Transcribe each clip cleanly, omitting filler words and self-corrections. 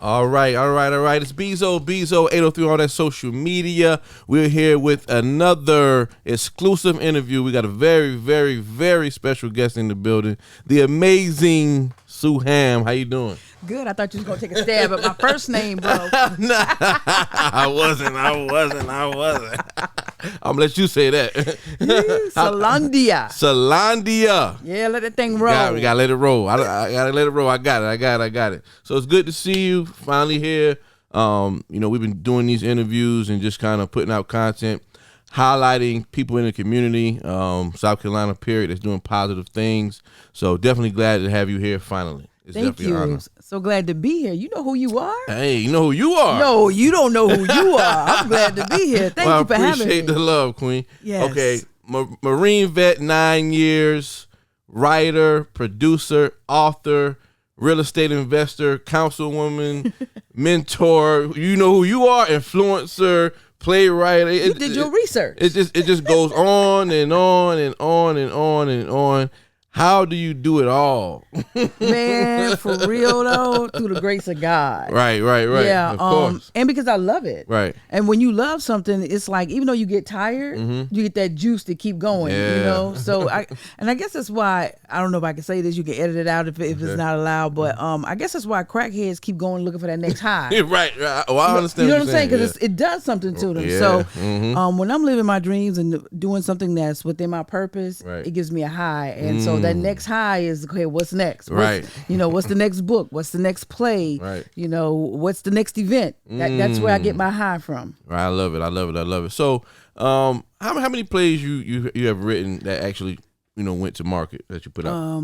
All right. It's Bezo 803 on that social media. We're here with another exclusive interview. We got a very, very, very special guest in the building. The amazing Sue Hamm. How you doing? Good. I thought you was gonna take a stab at my first name, bro. Nah, I wasn't. I'm gonna let you say that. Sulondia. Sulondia. Yeah, let that thing roll. We gotta let it roll. I gotta let it roll. I got it. So it's good to see you finally here. We've been doing these interviews and just kind of putting out content, highlighting people in the community, South Carolina period, that's doing positive things. So definitely glad to have you here finally. It's Thank you. An honor. So glad to be here. You know who you are? Hey, you know who you are? No, you don't know who you are. I'm glad to be here. Thank you for having me. I appreciate the love, Queen. Yes. Okay, Marine vet, 9 years, writer, producer, author, real estate investor, councilwoman, mentor. You know who you are? Influencer, playwright. You did your research. It just goes on and on and on and on and on. How do you do it all? Man, for real though, through the grace of God. Right. Yeah, of course. And because I love it. Right. And when you love something, it's like even though you get tired, you get that juice to keep going. Yeah. You know. So I guess that's why I don't know if I can say this. You can edit it out if it's not allowed. But I guess that's why crackheads keep going looking for that next high. Right. Well, I understand. You know what I'm saying? Because it does something to them. Yeah. So when I'm living my dreams and doing something that's within my purpose, it gives me a high. And so that next high is, okay, what's next? What's the next book? What's the next play? Right. What's the next event? That's where I get my high from. Right. I love it. So how many plays you have written that actually went to market that you put out?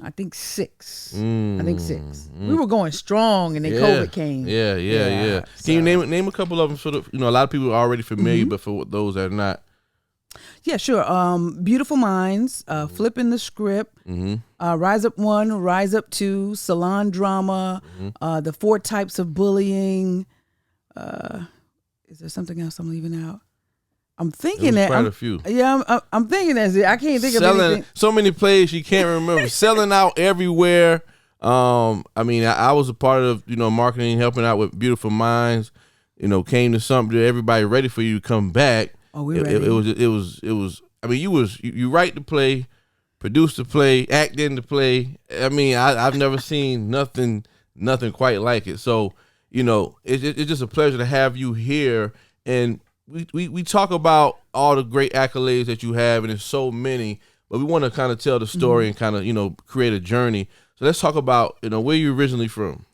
I think 6. We were going strong, and then COVID came. Yeah. Can you name a couple of them? Sort of, a lot of people are already familiar, but for those that are not. Yeah, sure. Beautiful Minds, Flipping the Script, Rise Up 1, Rise Up 2, Salon Drama, The 4 Types of Bullying. Is there something else I'm leaving out? I'm thinking that quite a few. Yeah, I'm thinking that's it. I can't think of anything. So many plays you can't remember. Selling out everywhere. I was a part of marketing, helping out with Beautiful Minds. Came to something that everybody ready for you to come back. Oh, we're ready. It was. I mean, you write the play, produce the play, act in the play. I mean, I've never seen nothing quite like it. So it's just a pleasure to have you here. And we talk about all the great accolades that you have, and there's so many. But we want to kind of tell the story and kind of create a journey. So let's talk about where you're originally from.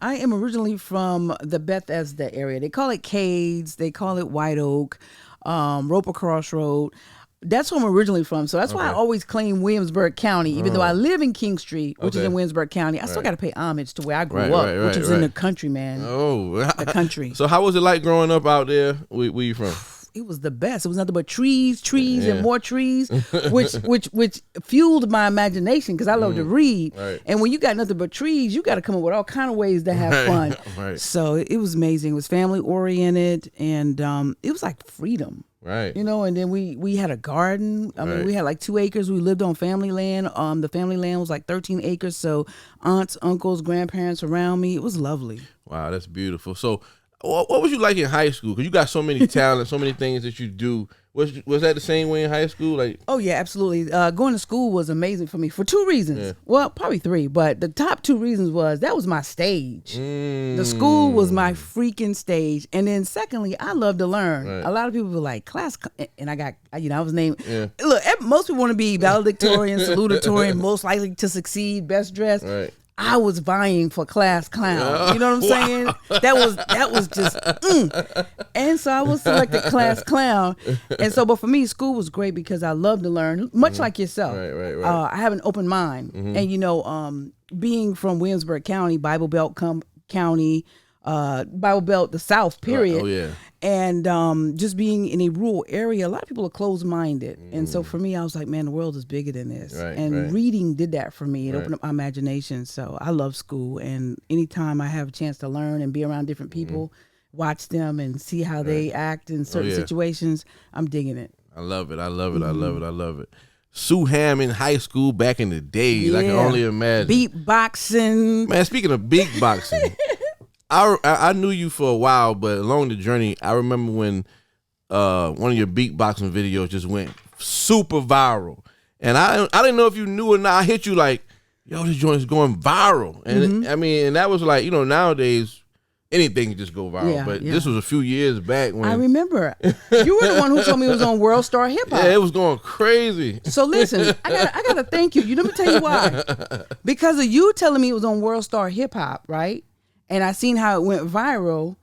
I am originally from the Bethesda area. They call it Cades. They call it White Oak. Roper Crossroad. That's where I'm originally from. So that's why I always claim Williamsburg County, even though I live in King Street, which is in Williamsburg County. I still got to pay homage to where I grew up, which was in the country, man. Oh, the country. So how was it like growing up out there? Where you from? It was the best. It was nothing but trees, and more trees, which fueled my imagination because I love to read. Right. And when you got nothing but trees, you got to come up with all kind of ways to have fun. Right. So it was amazing. It was family oriented, and it was like freedom. Right. And then we had a garden. I mean, we had like 2 acres. We lived on family land. The family land was like 13 acres. So aunts, uncles, grandparents around me. It was lovely. Wow, that's beautiful. So what was you like in high school? Because you got so many talents, so many things that you do. Was that the same way in high school? Oh yeah, absolutely. Going to school was amazing for me for 2 reasons. Yeah. Well, probably 3, but the top 2 reasons was that was my stage. The school was my freaking stage, and then secondly, I love to learn. Right. A lot of people were like class, and I was named. Yeah. Look, most people want to be valedictorian, salutatorian, most likely to succeed, best dressed. Right. I was vying for class clown. You know what I'm saying? That was just And so I was selected class clown. And so, but for me, school was great because I love to learn, much like yourself. Right. I have an open mind. And being from Williamsburg County, Bible Belt County, Bible Belt, the South, period. Right. Oh, yeah. And just being in a rural area, a lot of people are closed-minded. And so for me, I was like, man, the world is bigger than this. Right, and reading did that for me. It opened up my imagination. So I love school. And anytime I have a chance to learn and be around different people, watch them and see how they act in certain situations, I'm digging it. I love it. I love it. Hammond High School back in the days. I can only imagine. Beatboxing. Man, speaking of beatboxing, I knew you for a while, but along the journey, I remember when one of your beatboxing videos just went super viral. And I didn't know if you knew or not. I hit you like, yo, this joint is going viral. And I mean, and that was like, nowadays, anything can just go viral. But this was a few years back when. I remember. You were the one who told me it was on World Star Hip Hop. Yeah, it was going crazy. So listen, I gotta thank you. Let me tell you why. Because of you telling me it was on World Star Hip Hop, right? And I seen how it went viral.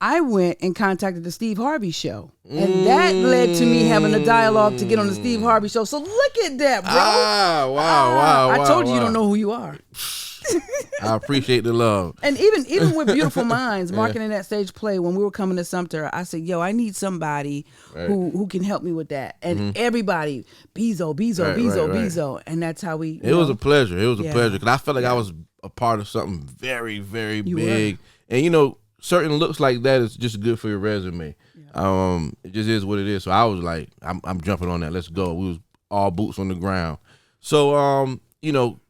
I went and contacted the Steve Harvey show. And that led to me having a dialogue to get on the Steve Harvey show. So look at that, bro. Wow. I told you you don't know who you are. I appreciate the love. And even with Beautiful Minds, marketing that stage play, when we were coming to Sumter, I said, yo, I need somebody who can help me with that. And everybody, Bezo. And that's how we... It was a pleasure. It was a pleasure. Because I felt like I was a part of something very, very big. And, certain looks like that is just good for your resume. Yeah. It just is what it is. So I was like, I'm jumping on that. Let's go. We was all boots on the ground. So,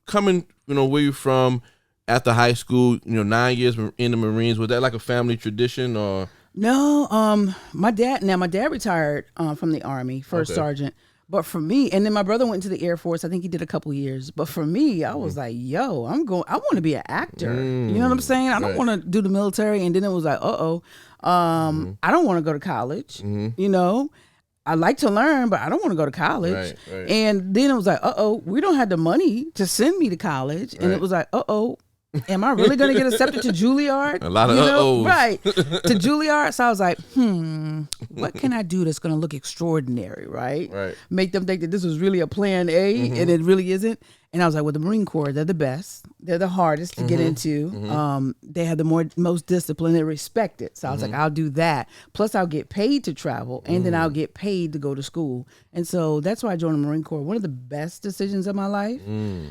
coming, where you from after high school, 9 years in the Marines, was that like a family tradition or? No, my dad retired from the Army, first sergeant. But for me, and then my brother went to the Air Force. I think he did a couple years. But for me, I was like, yo, I want to be an actor. You know what I'm saying? I don't want to do the military. And then it was like, I don't want to go to college. I like to learn, but I don't want to go to college. Right. And then it was like, we don't have the money to send me to college. And it was like, am I really going to get accepted to Juilliard? A lot of uh-ohs. Right. To Juilliard. So I was like, what can I do that's going to look extraordinary, right? Make them think that this was really a plan A and it really isn't. And I was like, well, the Marine Corps, they're the best. They're the hardest to get into. They have the most discipline and respected. So I was like, I'll do that. Plus, I'll get paid to travel, and then I'll get paid to go to school. And so that's why I joined the Marine Corps. One of the best decisions of my life.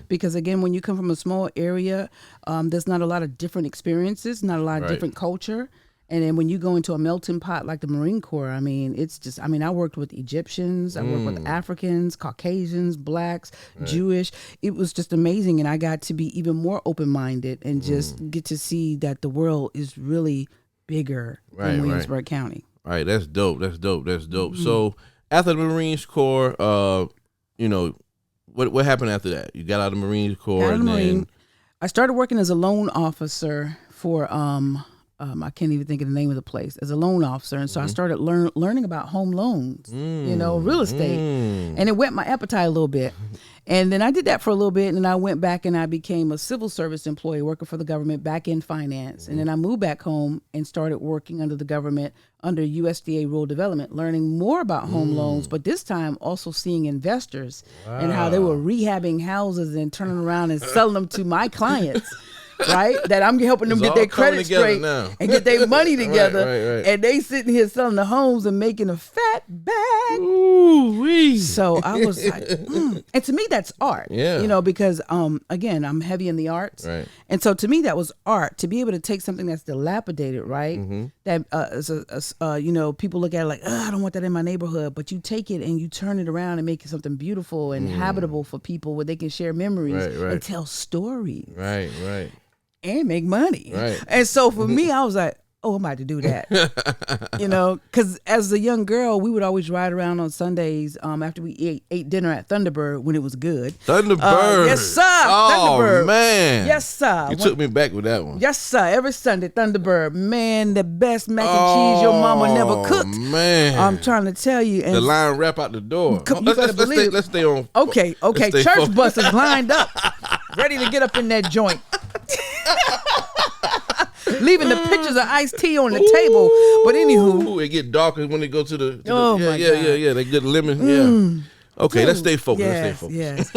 Because, again, when you come from a small area, there's not a lot of different experiences, not a lot of different culture. And then when you go into a melting pot like the Marine Corps, I mean, it's just, I worked with Egyptians, I worked with Africans, Caucasians, blacks, Jewish. It was just amazing. And I got to be even more open-minded and just get to see that the world is really bigger than Williamsburg County. Right. That's dope. So after the Marine Corps, what happened after that? You got out of the Marine Corps. I started working as a loan officer for, I can't even think of the name of the place, as a loan officer. And so I started learning about home loans, real estate. And it whet my appetite a little bit. And then I did that for a little bit. And then I went back and I became a civil service employee working for the government back in finance. And then I moved back home and started working under the government under USDA rural development, learning more about home loans, but this time also seeing investors and how they were rehabbing houses and turning around and selling them to my clients. Right, that I'm helping them get their credit straight and get their money together, right. And they sitting here selling the homes and making a fat bag. Ooh-wee. So I was like, and to me that's art, because again I'm heavy in the arts, right. And so to me that was art, to be able to take something that's dilapidated, right? That people look at it like, I don't want that in my neighborhood, but you take it and you turn it around and make it something beautiful and habitable for people where they can share memories and tell stories, right. And make money. Right. And so for me, I was like, I'm about to do that. Because as a young girl, we would always ride around on Sundays after we ate dinner at Thunderbird when it was good. Thunderbird. Yes, sir. Oh, Thunderbird. man. Yes, sir. You took me back with that one. Yes, sir. Every Sunday, Thunderbird. Man, the best mac and cheese your mama never cooked. Man. I'm trying to tell you. And the line wrap out the door. Let's stay on. Okay. Church buses lined up, ready to get up in that joint. Leaving the pictures of iced tea on the table. But anywho, it get darker when they go to the God. They get lemon. Okay, let's stay focused. Yes.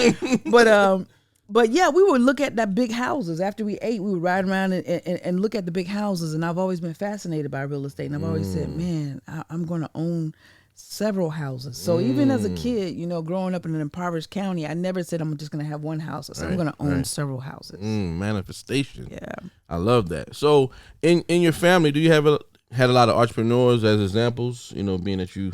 But yeah, we would look at that big houses. After we ate, we would ride around and look at the big houses. And I've always been fascinated by real estate. And I've always said, man, I'm going to own several houses. So even as a kid, growing up in an impoverished county, I never said I'm just going to have one house. I said I'm going to own several houses. Manifestation. Yeah. I love that. So in your family, do you had a lot of entrepreneurs as examples, being that you?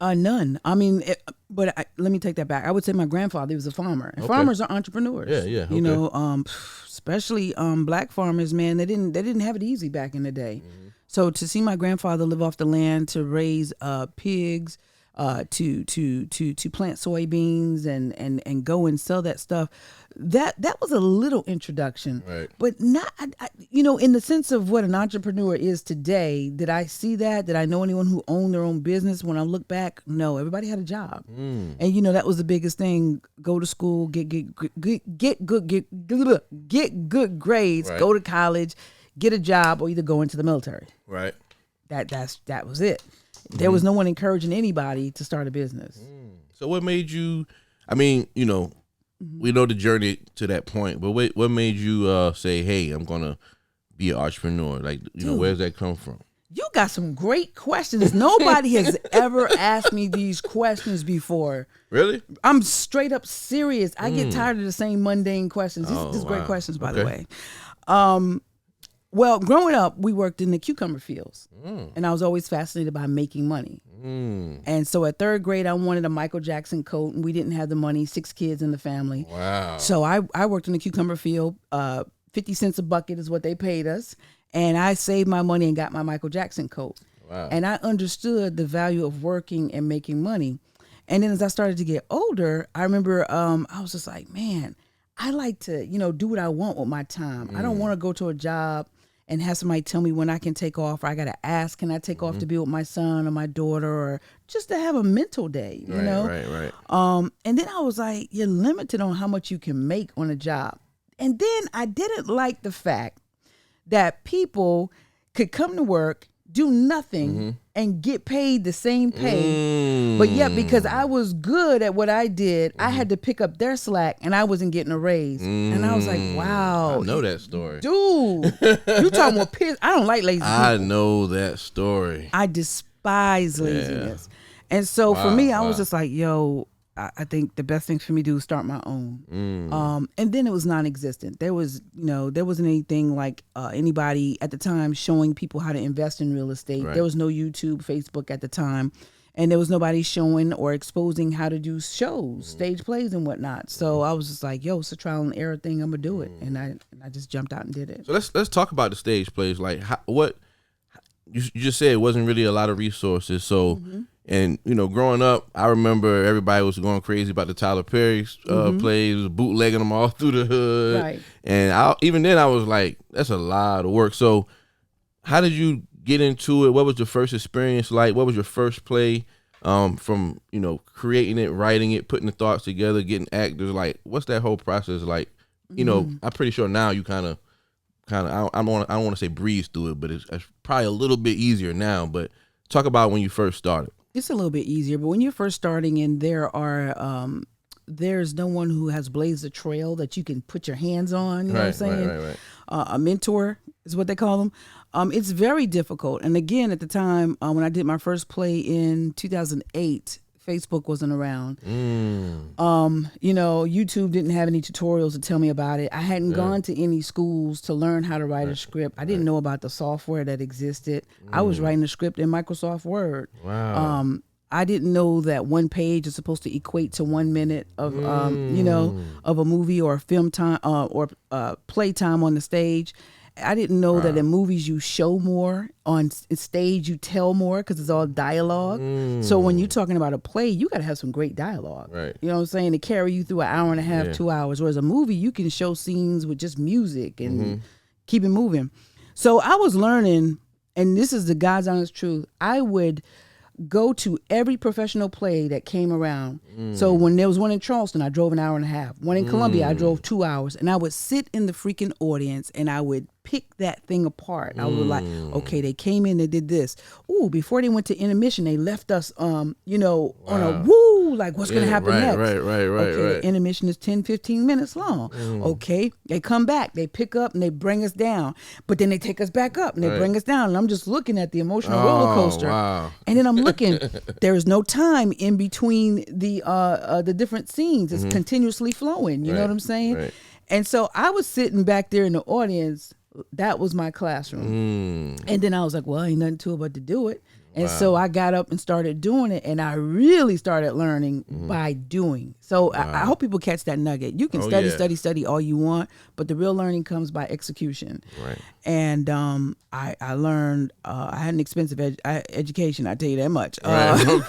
None. I mean, But let me take that back. I would say my grandfather was a farmer. And farmers are entrepreneurs. Yeah. You know, especially Black farmers, man. They didn't have it easy back in the day. So to see my grandfather live off the land, to raise pigs, to plant soybeans and go and sell that stuff, that was a little introduction. Right. But not, you know, in the sense of what an entrepreneur is today. Did I see that? Did I know anyone who owned their own business? When I look back, no. Everybody had a job, and you know that was the biggest thing. Go to school, get good grades, go to college, get a job, or either go into the military. Right. That was it. There was no one encouraging anybody to start a business. So what made you, I mean, you know, we know the journey to that point, but what made you say, hey, I'm going to be an entrepreneur? Like, you know, where does that come from? You got some great questions. Nobody has ever asked me these questions before. Really? I'm straight up serious. I get tired of the same mundane questions. These great questions, by the way. Well, growing up, we worked in the cucumber fields, and I was always fascinated by making money. And so at third grade, I wanted a Michael Jackson coat, and we didn't have the money, 6 kids in the family. Wow. So I worked in the cucumber field. 50 cents a bucket is what they paid us, and I saved my money and got my Michael Jackson coat. Wow. And I understood the value of working and making money. And then as I started to get older, I remember I was just like, man, I like to, you know, do what I want with my time. I don't want to go to a job and have somebody tell me when I can take off, or I got to ask, can I take off to be with my son or my daughter, or just to have a mental day, you know? Right. And then I was like, you're limited on how much you can make on a job. And then I didn't like the fact that people could come to work, do nothing, and get paid the same pay. But yet, because I was good at what I did, I had to pick up their slack, and I wasn't getting a raise. And I was like, wow. I know that story. Dude, you talking about piss. I don't like lazy people. I know that story. I despise laziness. And so for me, I was just like, yo, I think the best thing for me to do is start my own. And then it was non-existent. There was, you know, there wasn't anything like anybody at the time showing people how to invest in real estate. There was no YouTube, Facebook at the time. And there was nobody showing or exposing how to do shows, stage plays and whatnot. So I was just like, yo, it's a trial and error thing. I'm going to do it. And I just jumped out and did it. So let's talk about the stage plays. Like, what you just said, it wasn't really a lot of resources. So, and, you know, growing up, I remember everybody was going crazy about the Tyler Perry plays, bootlegging them all through the hood. Right. And even then I was like, that's a lot of work. So how did you get into it? What was your first experience like? What was your first play from, you know, creating it, writing it, putting the thoughts together, getting actors? Like, what's that whole process like? You know, I'm pretty sure now you kind of I don't want to say breeze through it, but it's probably a little bit easier now. But talk about when you first started. It's a little bit easier, but when you're first starting and there's no one who has blazed a trail that you can put your hands on, you know what I'm saying? Right. A mentor is what they call them. It's very difficult. And again, at the time when I did my first play in 2008, Facebook wasn't around. You know, YouTube didn't have any tutorials to tell me about it. I hadn't gone to any schools to learn how to write a script. I didn't know about the software that existed. I was writing a script in Microsoft Word. Wow. I didn't know that one page is supposed to equate to 1 minute of, you know, of a movie or film time or play time on the stage. I didn't know that in movies you show more, on stage you tell more, because it's all dialogue. So when you're talking about a play, you got to have some great dialogue. Right. You know what I'm saying? To carry you through an hour and a half, 2 hours. Whereas a movie, you can show scenes with just music and keep it moving. So I was learning, and this is the God's honest truth, I would go to every professional play that came around. So when there was one in Charleston, I drove an hour and a half. One in Columbia, I drove 2 hours. And I would sit in the freaking audience and I would pick that thing apart. I was like, okay, they came in, they did this. Ooh, before they went to intermission, they left us, you know, on a woo, like what's going to happen next? Right. Okay, the intermission is 10, 15 minutes long. Okay, they come back, they pick up and they bring us down. But then they take us back up and they bring us down. And I'm just looking at the emotional roller coaster. Wow. And then I'm looking, there is no time in between the different scenes. It's continuously flowing. You know what I'm saying? Right. And so I was sitting back there in the audience. That was my classroom. And then I was like, well, ain't nothing to it but to do it. And so I got up and started doing it, and I really started learning by doing. So I hope people catch that nugget. You can study all you want, but the real learning comes by execution. Right. And I learned, I had an expensive education, I tell you that much. Right.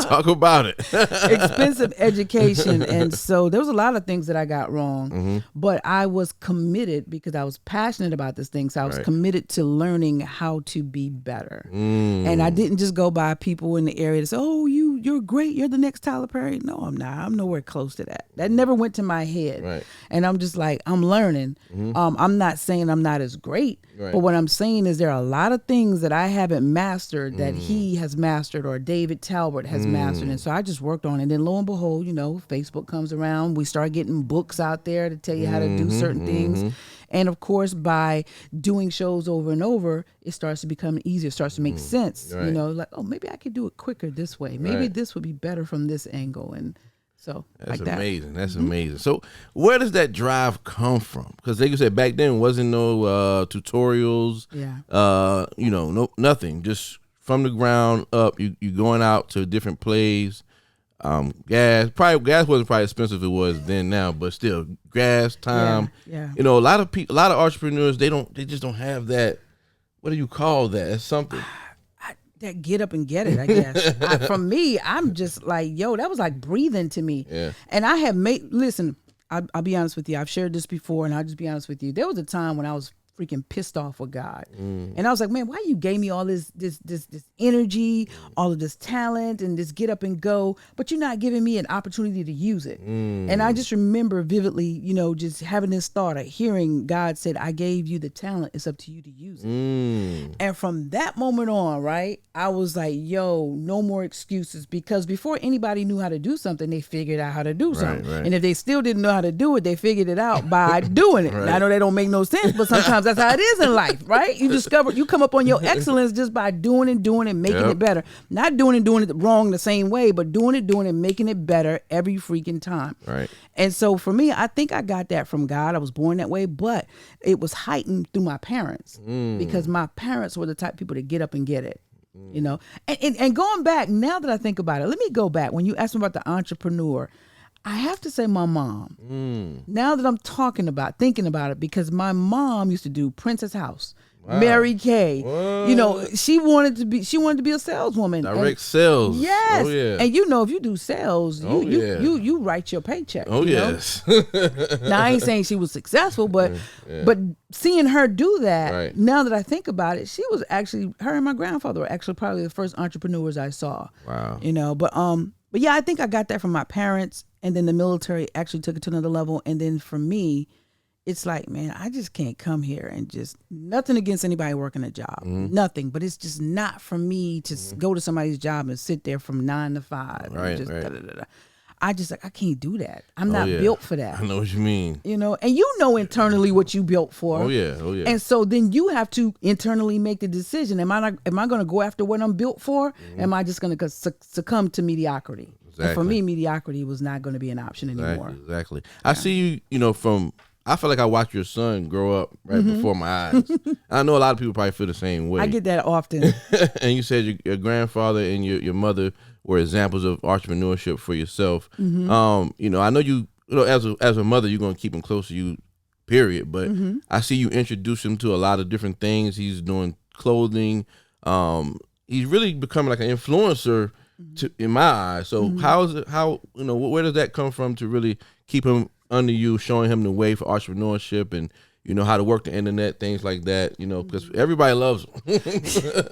Talk about it. Expensive education. And so there was a lot of things that I got wrong, but I was committed because I was passionate about this thing. So I was committed to learning how to be better. And I didn't just go by people in the area to say, oh, you're great. You're the next Tyler Perry. No, I'm not. I'm nowhere close to that. That never went to my head. Right. And I'm just like, I'm learning. I'm not saying I'm not as great, but what I'm saying is there are a lot of things that I haven't mastered that he has mastered or David Talbot has mastered. And so I just worked on it. And then lo and behold, Facebook comes around. We start getting books out there to tell you how to do certain things. And of course, by doing shows over and over, it starts to become easier. It starts to make sense. Right. Like, oh, maybe I could do it quicker this way. Maybe this would be better from this angle. And so that's like amazing. That's amazing. So where does that drive come from? Because like you said, back then wasn't no tutorials. No nothing. Just from the ground up. You going out to different plays. Gas wasn't probably expensive as it was then now, but still gas, time. Yeah. A lot of people, a lot of entrepreneurs, they just don't have that. What do you call that? It's something. That get up and get it, I guess. For me, I'm just like, yo, that was like breathing to me. Yeah. And I have listen, I'll be honest with you. I've shared this before, and I'll just be honest with you. There was a time when I was freaking pissed off with God. And I was like, man, why you gave me all this energy, all of this talent and this get up and go, but you're not giving me an opportunity to use it. And I just remember vividly, just having this thought of hearing God said, I gave you the talent. It's up to you to use it. And from that moment on, right, I was like, yo, no more excuses, because before anybody knew how to do something, they figured out how to do something. Right. And if they still didn't know how to do it, they figured it out by doing it. And I know that don't make no sense, but sometimes that's how it is in life, right? You come up on your excellence just by doing and making it better. Not doing it wrong the same way, but doing it, making it better every freaking time. Right. And so for me, I think I got that from God. I was born that way, but it was heightened through my parents because my parents were the type of people to get up and get it. And going back, now that I think about it, let me go back. When you asked me about the entrepreneur, I have to say my mom. Now that I'm thinking about it, because my mom used to do Princess House, Mary Kay. What? She wanted to be a saleswoman. Direct sales. Yes. Oh, yeah. And if you do sales, you write your paycheck. Oh, yes. Now I ain't saying she was successful, but seeing her do that, now that I think about it, she was actually, her and my grandfather were actually probably the first entrepreneurs I saw. Wow. But yeah, I think I got that from my parents, and then the military actually took it to another level. And then for me, it's like, man, I just can't come here and just, nothing against anybody working a job, nothing, but it's just not for me to go to somebody's job and sit there from 9 to 5. Right, and just right. I just I can't do that. I'm not built for that. I know what you mean. And internally what you built for. Oh yeah. And so then you have to internally make the decision. Am I going to go after what I'm built for? Am I just going to succumb to mediocrity? Exactly. And for me, mediocrity was not going to be an option anymore. Exactly. I see you, I feel like I watched your son grow up right before my eyes. I know a lot of people probably feel the same way. I get that often. And you said your grandfather and your mother were examples of entrepreneurship for yourself. I know you as a mother, you're going to keep him close to you, period. But I see you introduce him to a lot of different things. He's doing clothing. He's really becoming like an influencer in my eyes. So where does that come from to really keep him under you, showing him the way for entrepreneurship and how to work the internet, things like that, because everybody loves him.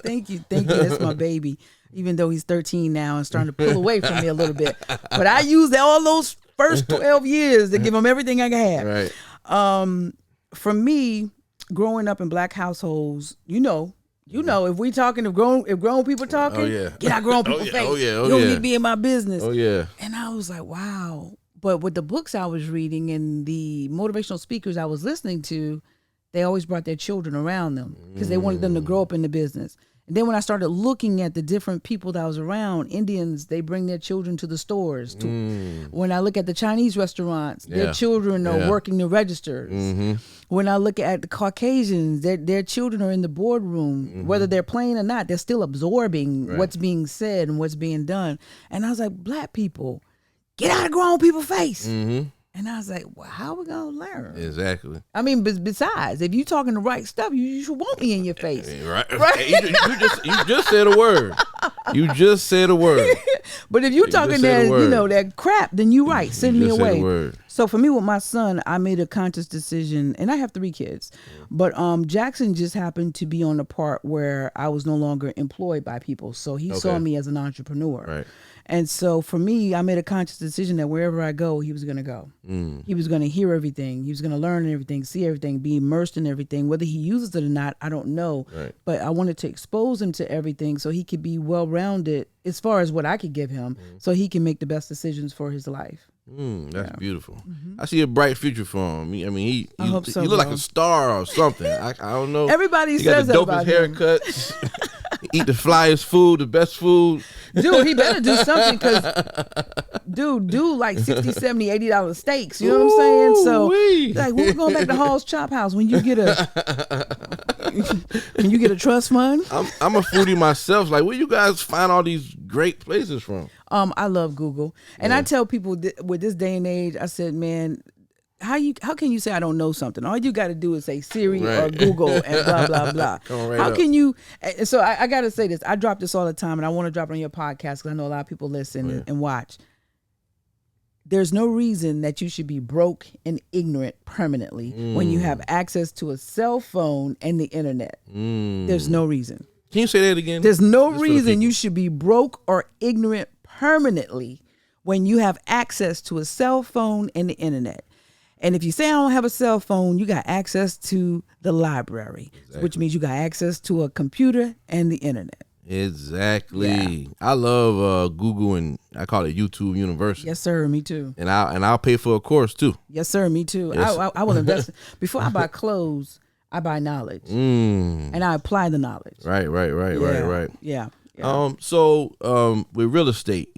Thank you. That's my baby, even though he's 13 now and starting to pull away from me a little bit. But I used all those first 12 years to give him everything I could have. Right. For me, growing up in Black households, if we talking, if grown people talking, get out grown people face. You don't need to be in my business. Oh yeah. And I was like, wow. But with the books I was reading and the motivational speakers I was listening to, they always brought their children around them because they wanted them to grow up in the business. And then when I started looking at the different people that I was around, Indians, they bring their children to the stores. When I look at the Chinese restaurants, their children are working the registers. When I look at the Caucasians, their children are in the boardroom. Whether they're playing or not, they're still absorbing what's being said and what's being done. And I was like, black people, get out of grown people's face. And I was like, well, how are we going to learn? Exactly. I mean, besides, if you talking the right stuff, you should want me in your face. Right. You just said a word. You just said a word. But if you talking that, that crap, then you right. Send me away. So for me with my son, I made a conscious decision, and I have 3 kids. But Jackson just happened to be on the part where I was no longer employed by people. So he saw me as an entrepreneur. Right. And so for me, I made a conscious decision that wherever I go, he was going to go. He was going to hear everything. He was going to learn everything, see everything, be immersed in everything. Whether he uses it or not, I don't know. Right. But I wanted to expose him to everything so he could be well-rounded as far as what I could give him so he can make the best decisions for his life. That's beautiful. I see a bright future for him. I mean, I hope so, he look like a star or something. I don't know. Everybody he says got the that about him. haircuts. Eat the flyest food, the best food. Dude, he better do something because, do like $60, $70, $80 steaks. You know what I'm saying? So, like, we're going back to Hall's Chop House when you get a trust fund. I'm a foodie myself. Like, where you guys find all these great places from? I love Google, and I tell people with this day and age, I said, man, how can you say I don't know something? All you got to do is say Siri or Google and blah blah blah. How can you? So I got to say this. I drop this all the time, and I want to drop it on your podcast because I know a lot of people listen and watch. There's no reason that you should be broke and ignorant permanently when you have access to a cell phone and the internet. There's no reason. Can you say that again? There's no reason you should be broke or ignorant permanently when you have access to a cell phone and the internet. And if you say I don't have a cell phone, you got access to the library, which means you got access to a computer and the internet. Exactly. Yeah. I love Google, and I call it YouTube University. Yes, sir. Me too. And I'll pay for a course too. Yes, sir. Me too. Yes. I will invest. Before I buy clothes, I buy knowledge, and I apply the knowledge. Right. Yeah. So with real estate,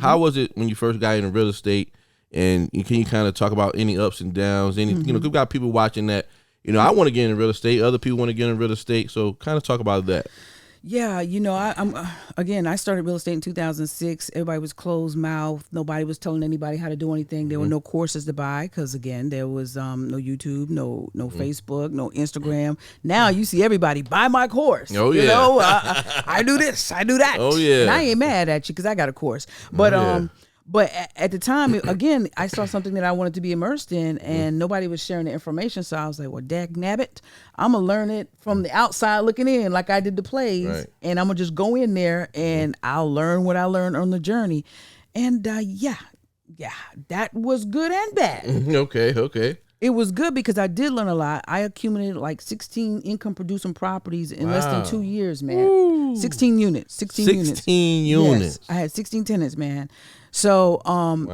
how was it when you first got into real estate? And can you kind of talk about any ups and downs? We've got people watching that, I want to get into real estate. Other people want to get into real estate. So kind of talk about that. Yeah, I started real estate in 2006. Everybody was closed mouth. Nobody was telling anybody how to do anything. There were no courses to buy because, again, there was no YouTube, no Facebook, no Instagram. Now you see everybody buy my course. Oh, yeah. I do this, I do that. Oh, yeah. And I ain't mad at you because I got a course. But But at the time, again, I saw something that I wanted to be immersed in, and nobody was sharing the information. So I was like, well, dagnabbit, I'm going to learn it from the outside looking in like I did the plays. And I'm going to just go in there, and I'll learn what I learned on the journey. And that was good and bad. Okay. It was good because I did learn a lot. I accumulated like 16 income-producing properties in less than 2 years, man. Ooh. 16 units. 16 units. Yes, I had 16 tenants, man. So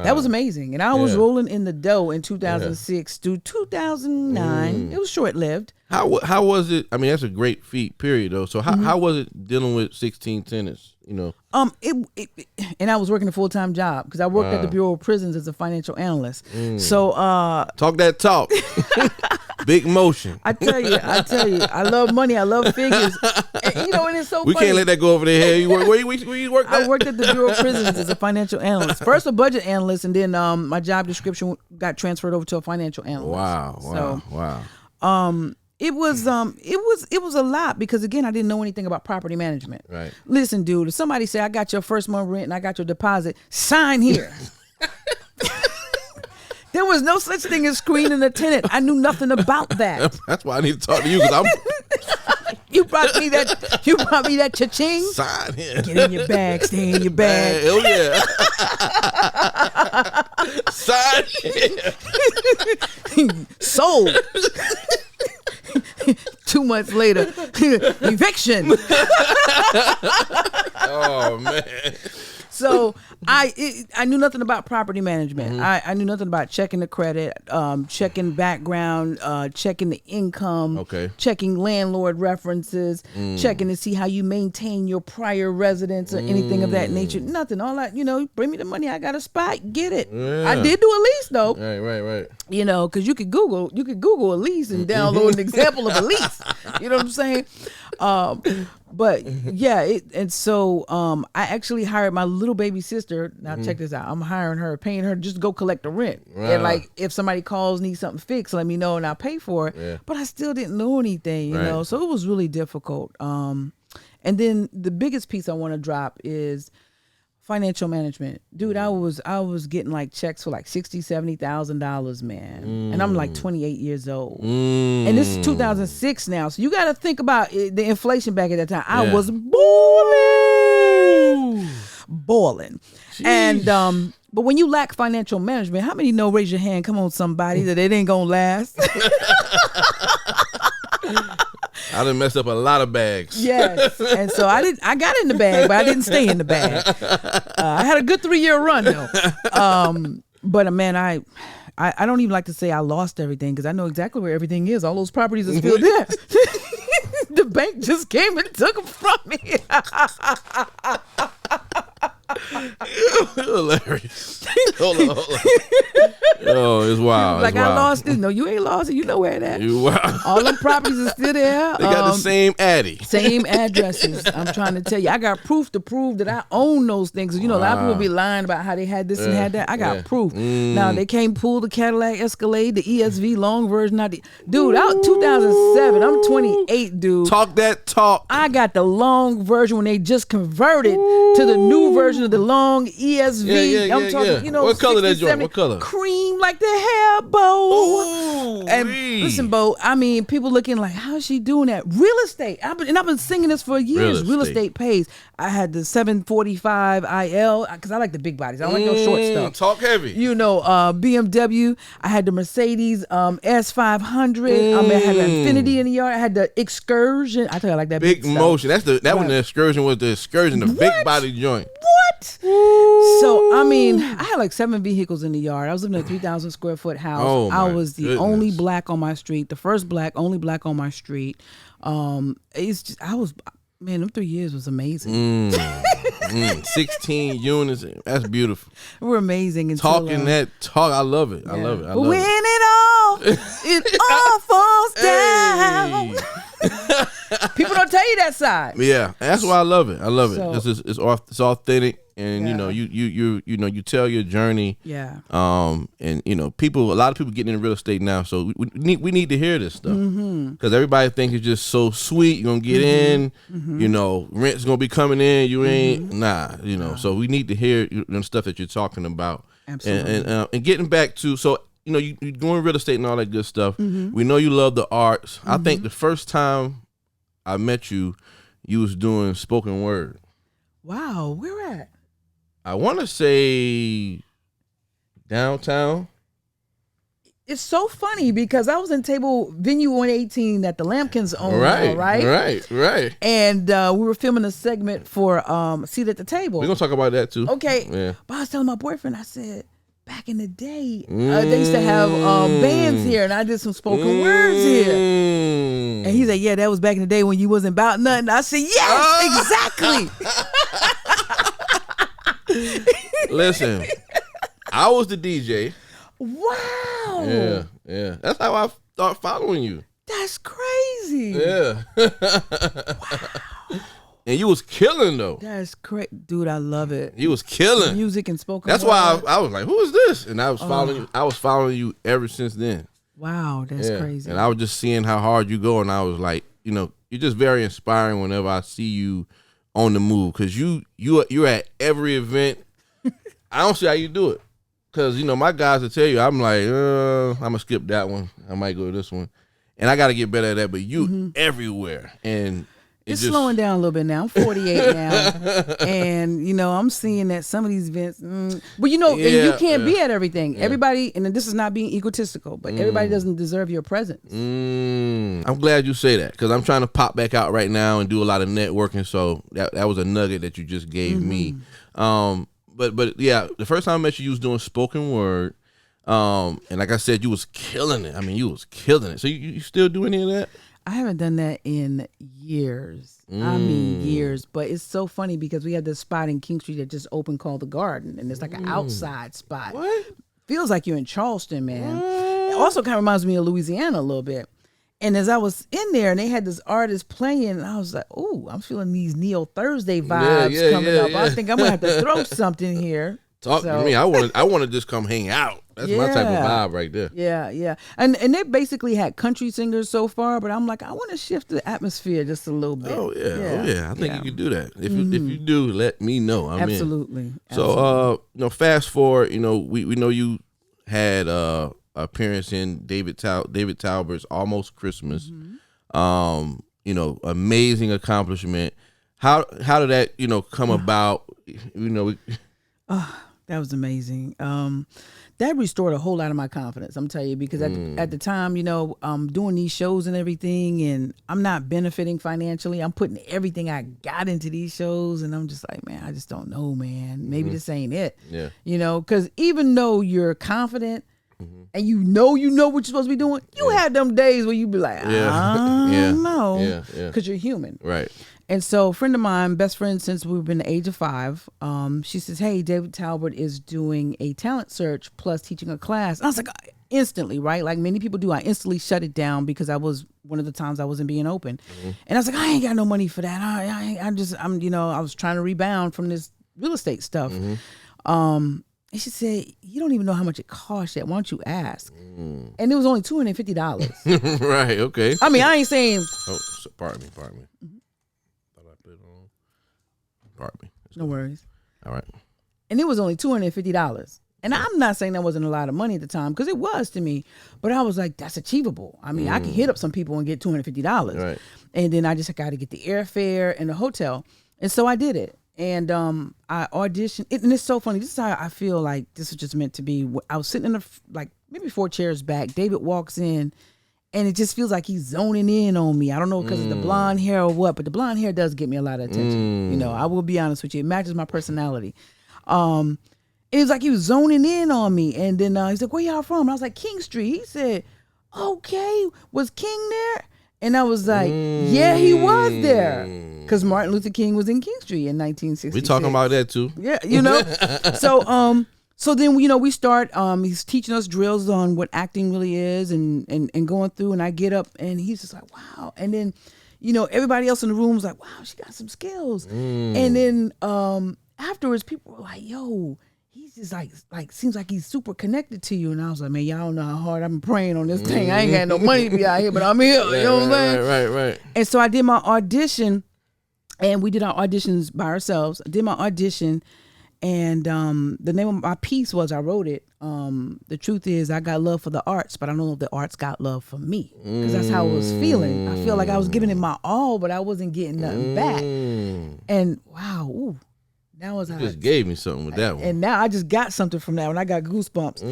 that was amazing. And I was rolling in the dough in 2006 through 2009. It was short-lived. How was it? I mean, that's a great feat, period, though. So how was it dealing with 16 tenants, and I was working a full-time job because I worked at the Bureau of Prisons as a financial analyst. So talk that talk. Big motion. I tell you, I love money. I love figures. And it's so we funny. Can't let that go over their head. Where you work at? I worked at the Bureau of Prisons as a financial analyst. First a budget analyst, and then my job description got transferred over to a financial analyst. Wow. It was a lot because, again, I didn't know anything about property management. Right. Listen, dude, if somebody say I got your first month rent and I got your deposit, sign here. There was no such thing as screening a tenant. I knew nothing about that. That's why I need to talk to you, because I'm. You brought me that cha-ching. Sign here. Get in your bag. Stay in your bag. Hell yeah. Sign here. Sold. 2 months later, eviction. Oh man. So I knew nothing about property management. I knew nothing about checking the credit, checking background, checking the income, checking landlord references, checking to see how you maintain your prior residence or anything of that nature. Nothing. All that, bring me the money. I got a spot. Get it. Yeah. I did do a lease though. Right. Because you could Google a lease and download an example of a lease. You know what I'm saying? But yeah, so I actually hired my little baby sister. Now check this out. I'm hiring her, paying her just to go collect the rent. Wow. And like if somebody calls, needs something fixed, let me know and I'll pay for it. Yeah. But I still didn't know anything, you know. So it was really difficult. And then the biggest piece I want to drop is financial management. Dude, I was getting like checks for like $60,000-$70,000, man. And I'm like 28 years old. And this is 2006 now. So you got to think about the inflation back at that time. I was boiling. Jeez. And but when you lack financial management, how many know, raise your hand, come on somebody, that it ain't gonna last? I done messed up a lot of bags. Yes. And so I got in the bag, but I didn't stay in the bag. I had a good 3-year run though. But man, I don't even like to say I lost everything because I know exactly where everything is. All those properties are still there. The bank just came and took them from me. Hilarious. Hold on. Oh, it's wild. Like, it's wild. I lost it. No, you ain't lost it. You know where that. Wow. All them properties are still there. They got the same addy. Same addresses. I'm trying to tell you. I got proof to prove that I own those things. A lot of people be lying about how they had this and had that. I got proof. Now, they can't pull the Cadillac Escalade, the ESV long version. Dude, out 2007. I'm 28, dude. Talk that talk. I got the long version when they just converted to the new version of the long ESV. I'm talking, what color that joint? What color? Cream like the hair, Bo. And listen, Bo, I mean, people looking like, how's she doing that? Real estate. I've been singing this for years. Real estate pays. I had the 745 IL because I like the big bodies. I don't like no short stuff. Talk heavy. BMW. I had the Mercedes S500. I had the Infinity in the yard. I had the Excursion. I tell you, I like that big Motion. That's when the Excursion was the Excursion, the big body joint. What? So, I mean, I had like 7 vehicles in the yard. I was living in a 3,000 square foot house. Oh, I was the only black on my street, the first only black on my street. Man, them 3 years was amazing. 16 units. That's beautiful. We're amazing. Talking that talk. I love it. I love it. I love when it all falls down. People don't tell you that side. Yeah, that's why I love it. I love it. It's authentic, and you tell your journey. Yeah. And a lot of people getting into real estate now, so we need to hear this stuff because everybody thinks it's just so sweet. You're gonna get in, rent's gonna be coming in. You ain't So we need to hear the stuff that you're talking about. Absolutely. And getting back to you're doing real estate and all that good stuff. We know you love the arts. I think the first time I met you, you was doing spoken word. Wow, where at? I want to say downtown. It's so funny because I was in table venue 118 that the Lampkins own, right. And we were filming a segment for Seat at the Table. We're gonna talk about that too. Okay. Yeah. But I was telling my boyfriend, I said, back in the day, they used to have bands here, and I did some spoken words here. And he said, yeah, that was back in the day when you wasn't about nothing. I said, yes, exactly. Listen, I was the DJ. Wow. Yeah. That's how I started following you. That's crazy. Yeah. Wow. And you was killing though. That's crazy, dude. I love it. You was killing music and spoken. That's why I was like, "Who is this?" And I was following you. I was following you ever since then. Wow, that's crazy. And I was just seeing how hard you go, and I was like, you're just very inspiring whenever I see you on the move because you're at every event. I don't see how you do it because my guys will tell you I'm like, I'm gonna skip that one. I might go to this one, and I got to get better at that. But you everywhere and. It's slowing down a little bit now. I'm 48 now, and I'm seeing that some of these events. But and you can't be at everything. Yeah. Everybody, and this is not being egotistical, but everybody doesn't deserve your presence. I'm glad you say that because I'm trying to pop back out right now and do a lot of networking. So that was a nugget that you just gave me. But yeah, the first time I met you, you was doing spoken word. And like I said, you was killing it. I mean, you was killing it. So you still do any of that? I haven't done that in years. I mean, years. But it's so funny because we have this spot in King Street that just opened called The Garden. And it's like an outside spot. What? Feels like you're in Charleston, man. It also kind of reminds me of Louisiana a little bit. And as I was in there and they had this artist playing, and I was like, "Ooh, I'm feeling these Neo Thursday vibes coming up. I think I'm gonna have to throw something here." Talk to me. I want to just come hang out. That's my type of vibe right there. Yeah. And they basically had country singers so far, but I'm like, I want to shift the atmosphere just a little bit. Oh yeah. I think you can do that. If you do, let me know. I'm Absolutely. in. So fast forward. We know you had appearance in David Talbert's Almost Christmas. Amazing accomplishment. How did that come about? That was amazing. That restored a whole lot of my confidence, I'm telling you, because at the time, I'm doing these shows and everything, and I'm not benefiting financially. I'm putting everything I got into these shows, and I'm just like, man, I just don't know, man. Maybe this ain't it. Yeah. Because even though you're confident and you know what you're supposed to be doing, you have them days where you be like, I don't know, because you're human. Right. And so a friend of mine, best friend since we've been the age of 5, she says, hey, David Talbert is doing a talent search plus teaching a class. I was like, instantly, right? Like many people do, I instantly shut it down because I was one of the times I wasn't being open. And I was like, I ain't got no money for that. I was trying to rebound from this real estate stuff. And she said, you don't even know how much it costs yet. Why don't you ask? And it was only $250. Right, okay. I mean, I ain't saying. Oh, pardon me. Thought I put it on. Pardon me. No worries. All right. And it was only $250. And I'm not saying that wasn't a lot of money at the time, because it was to me. But I was like, that's achievable. I mean, I can hit up some people and get $250. Right. And then I just got to get the airfare and the hotel. And so I did it. And I auditioned. And it's so funny. This is how I feel like this was just meant to be. I was sitting in maybe 4 chairs back. David walks in. And it just feels like he's zoning in on me. I don't know because of the blonde hair or what, but the blonde hair does get me a lot of attention. I will be honest with you. It matches my personality. It was like he was zoning in on me. And then he's like, where y'all from? And I was like, King Street. He said, okay, was King there? And I was like, yeah, he was there. Because Martin Luther King was in King Street in 1966. We talking about that too. Yeah, So then, we start, he's teaching us drills on what acting really is and going through, and I get up and he's just like, wow. And then, everybody else in the room was like, wow, she got some skills. And then afterwards, people were like, yo, he's just like seems like he's super connected to you. And I was like, man, y'all don't know how hard I've been praying on this thing. I ain't got no money to be out here, but I'm here. You know what I'm saying? Right. And so I did my audition, and we did our auditions by ourselves. I did my audition. And the name of my piece was, I wrote it, the truth is I got love for the arts, but I don't know if the arts got love for me. Because that's how I was feeling. I feel like I was giving it my all, but I wasn't getting nothing back. And wow, that was how just gave me something with that one. And now I just got something from that one. I got goosebumps.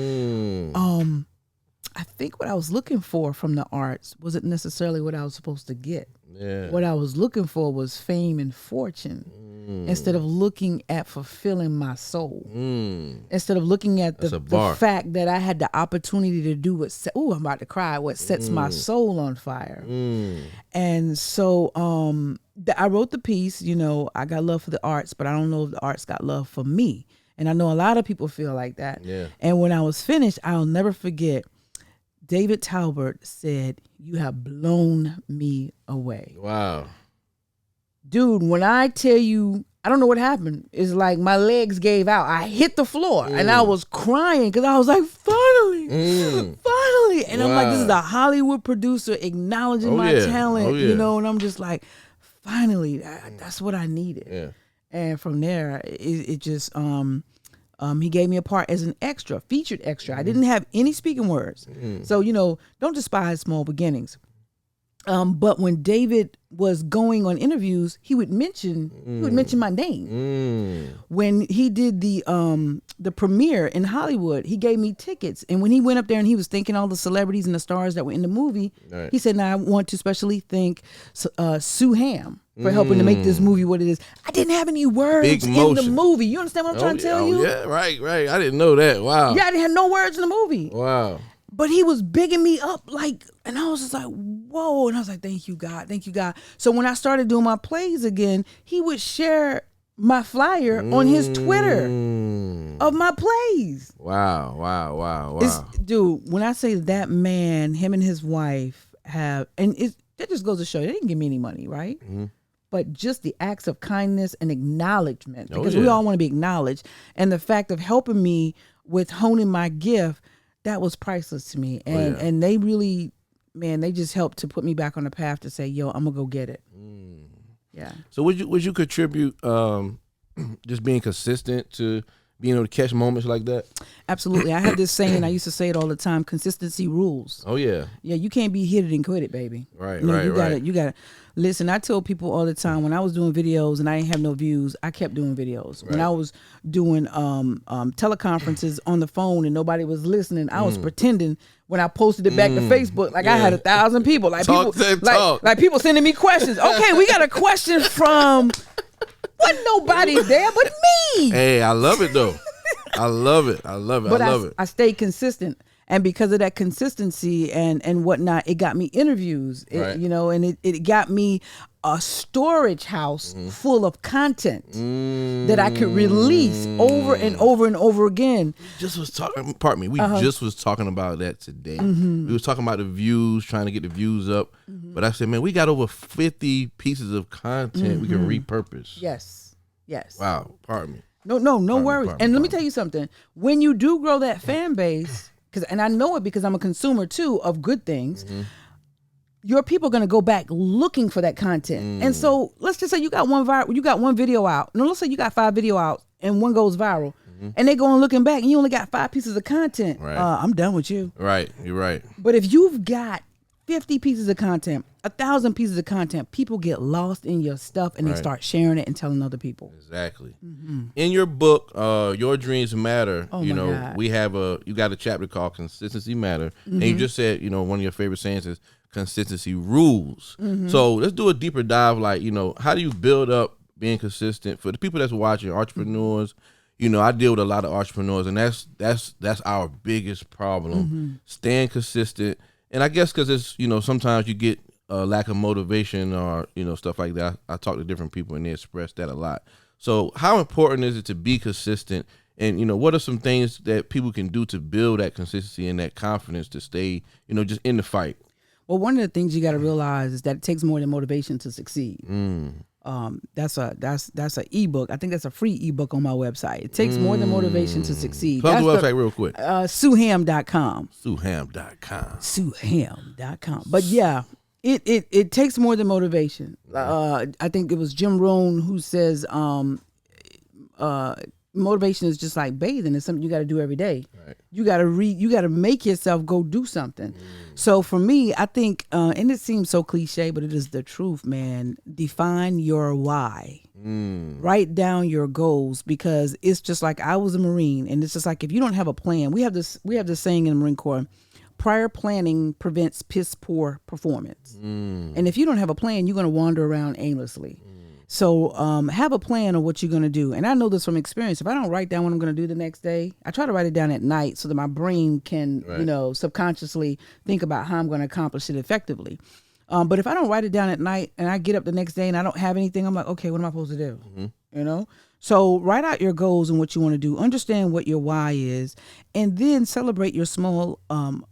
I think what I was looking for from the arts wasn't necessarily what I was supposed to get. Yeah. What I was looking for was fame and fortune. Instead of looking at fulfilling my soul. Instead of looking at the fact that I had the opportunity to do what I'm about to cry, what sets my soul on fire. And so I wrote the piece, I got love for the arts, but I don't know if the arts got love for me. And I know a lot of people feel like that. Yeah. And when I was finished, I'll never forget, David Talbert said, you have blown me away. Wow. Dude, when I tell you, I don't know what happened. It's like my legs gave out. I hit the floor and I was crying because I was like, finally. And I'm like, this is a Hollywood producer acknowledging my talent, and I'm just like, finally, that's what I needed. Yeah. And from there, it just, he gave me a part as an extra, featured extra. I didn't have any speaking words. So, don't despise small beginnings. But when David was going on interviews, he would mention my name. When he did the premiere in Hollywood, he gave me tickets. And when he went up there and he was thanking all the celebrities and the stars that were in the movie, he said, "Now I want to especially thank Sue Ham for helping to make this movie what it is." I didn't have any words in the movie. You understand what I'm trying to tell you? Yeah, right. I didn't know that. Wow. Yeah, I didn't have no words in the movie. Wow. But he was bigging me up and I was just like, whoa. And I was like, thank you, God. Thank you, God. So when I started doing my plays again, he would share my flyer on his Twitter of my plays. Wow. Dude, when I say that man, him and his wife that just goes to show you, they didn't give me any money, right? Mm-hmm. But just the acts of kindness and acknowledgement, because we all want to be acknowledged. And the fact of helping me with honing my gift, that was priceless to me. And they really, man, they just helped to put me back on the path to say, yo, I'm going to go get it. Yeah. So would you contribute just being consistent to being able to catch moments like that? Absolutely. I have this saying, I used to say it all the time, consistency rules. Oh, yeah. Yeah, you can't be hit it and quit it, baby. Right. You gotta listen. I tell people all the time, when I was doing videos and I didn't have no views, I kept doing videos. Right. When I was doing teleconferences on the phone and nobody was listening, I was pretending when I posted it back to Facebook, I had 1,000 people. Like people sending me questions. Okay, we got a question from wasn't nobody there but me. Hey, I love it though. I love it. But I stayed consistent. And because of that consistency and whatnot, it got me interviews, and it got me a storage house full of content that I could release over and over and over again. Just was talking about that today. We was talking about the views, trying to get the views up. But I said, man, we got over 50 pieces of content we can repurpose. Yes. Wow. Pardon me. No worries. And let me tell you something. When you do grow that fan base, and I know it because I'm a consumer too of good things, your people are going to go back looking for that content. And so let's just say you got one video out. No, let's say you got 5 video out and one goes viral. And they go and looking back and you only got 5 pieces of content. Right. I'm done with you. Right. You're right. But if you've got 50 pieces of content, 1,000 pieces of content, people get lost in your stuff and they start sharing it and telling other people. Exactly. In your book, Your Dreams Matter, God. you got a chapter called Consistency Matter. And you just said, one of your favorite sayings is consistency rules. So let's do a deeper dive. Like, how do you build up being consistent for the people that's watching, entrepreneurs? I deal with a lot of entrepreneurs, and that's our biggest problem, staying consistent. And I guess because it's, sometimes you get a lack of motivation or, stuff like that. I talk to different people and they express that a lot. So how important is it to be consistent? And, what are some things that people can do to build that consistency and that confidence to stay, just in the fight? Well, one of the things you got to realize is that it takes more than motivation to succeed. That's a ebook. I think that's a free ebook on my website. It takes more than motivation to succeed. Plug the website real quick. SueHam.com. SueHam.com. But yeah, it takes more than motivation. I think it was Jim Rohn who says motivation is just like bathing. It's something you got to do every day. Right. You got to read. You got to make yourself go do something. So for me, I think, and it seems so cliche, but it is the truth, man. Define your why. Write down your goals, because it's just like I was a Marine, and it's just like if you don't have a plan, we have this saying in the Marine Corps: prior planning prevents piss poor performance. And if you don't have a plan, you're going to wander around aimlessly. So have a plan of what you're going to do. And I know this from experience. If I don't write down what I'm going to do the next day, I try to write it down at night so that my brain can, subconsciously think about how I'm going to accomplish it effectively. But if I don't write it down at night and I get up the next day and I don't have anything, I'm like, okay, what am I supposed to do? So write out your goals and what you want to do. Understand what your why is, and then celebrate your small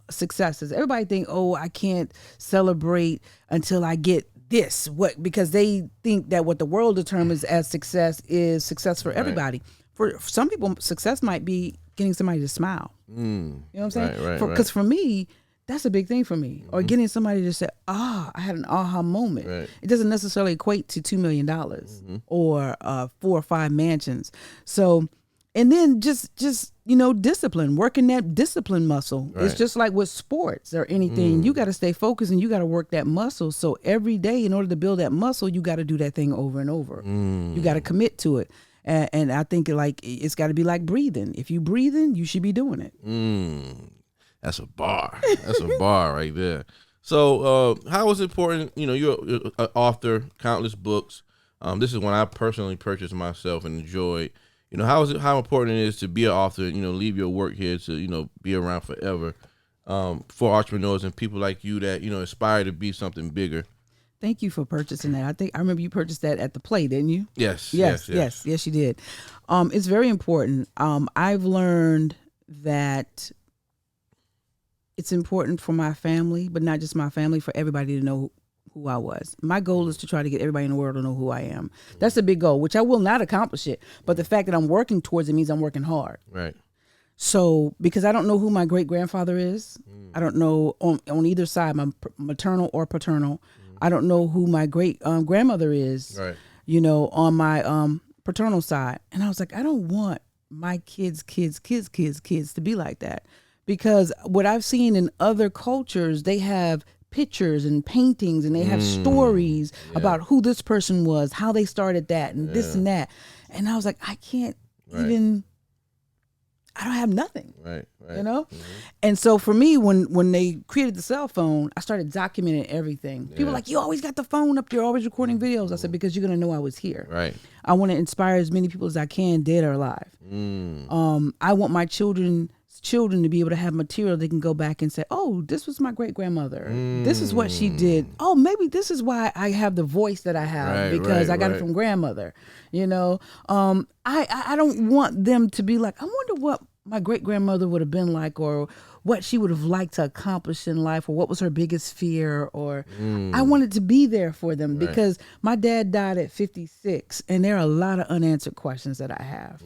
successes. Everybody think, oh, I can't celebrate until I get this, because they think that what the world determines as success is success for everybody. For some people, success might be getting somebody to smile. You know what I'm saying? Because for me, that's a big thing for me. Or getting somebody to say, I had an aha moment. It doesn't necessarily equate to $2 million or 4 or 5 mansions. So And then just discipline, working that discipline muscle. Right. It's just like with sports or anything. You got to stay focused and you got to work that muscle. So every day, in order to build that muscle, you got to do that thing over and over. You got to commit to it. And I think it's got to be like breathing. If you breathing, you should be doing it. That's a bar. That's a bar right there. So how is it important? You're an author, countless books. This is one I personally purchased myself and enjoyed. How important it is to be an author, leave your work here to, be around forever for entrepreneurs and people like you that, aspire to be something bigger. Thank you for purchasing that. I remember you purchased that at the Play, didn't you? Yes, you did. It's very important. I've learned that it's important for my family, but not just my family, for everybody to know who I was. My goal is to try to get everybody in the world to know who I am. That's a big goal, which I will not accomplish it. But the fact that I'm working towards it means I'm working hard. Right. So, because I don't know who my great-grandfather is. I don't know on either side, my maternal or paternal. I don't know who my great-grandmother is, right. On my paternal side. And I was like, I don't want my kids to be like that. Because what I've seen in other cultures, they have pictures and paintings and they have stories about who this person was, how they started that and this and that. And I was like, I can't even, I don't have nothing, right. And so for me, when they created the cell phone, I started documenting everything. People were like, you always got the phone up there, always recording videos. I said, because you're going to know I was here. Right. I want to inspire as many people as I can, dead or alive. I want my children to be able to have material they can go back and say, oh, this was my great grandmother. This is what she did. Oh, maybe this is why I have the voice that I have, because I got it from grandmother. I don't want them to be like, I wonder what my great grandmother would have been like, or what she would have liked to accomplish in life, or what was her biggest fear, or I wanted to be there for them because my dad died at 56 and there are a lot of unanswered questions that I have.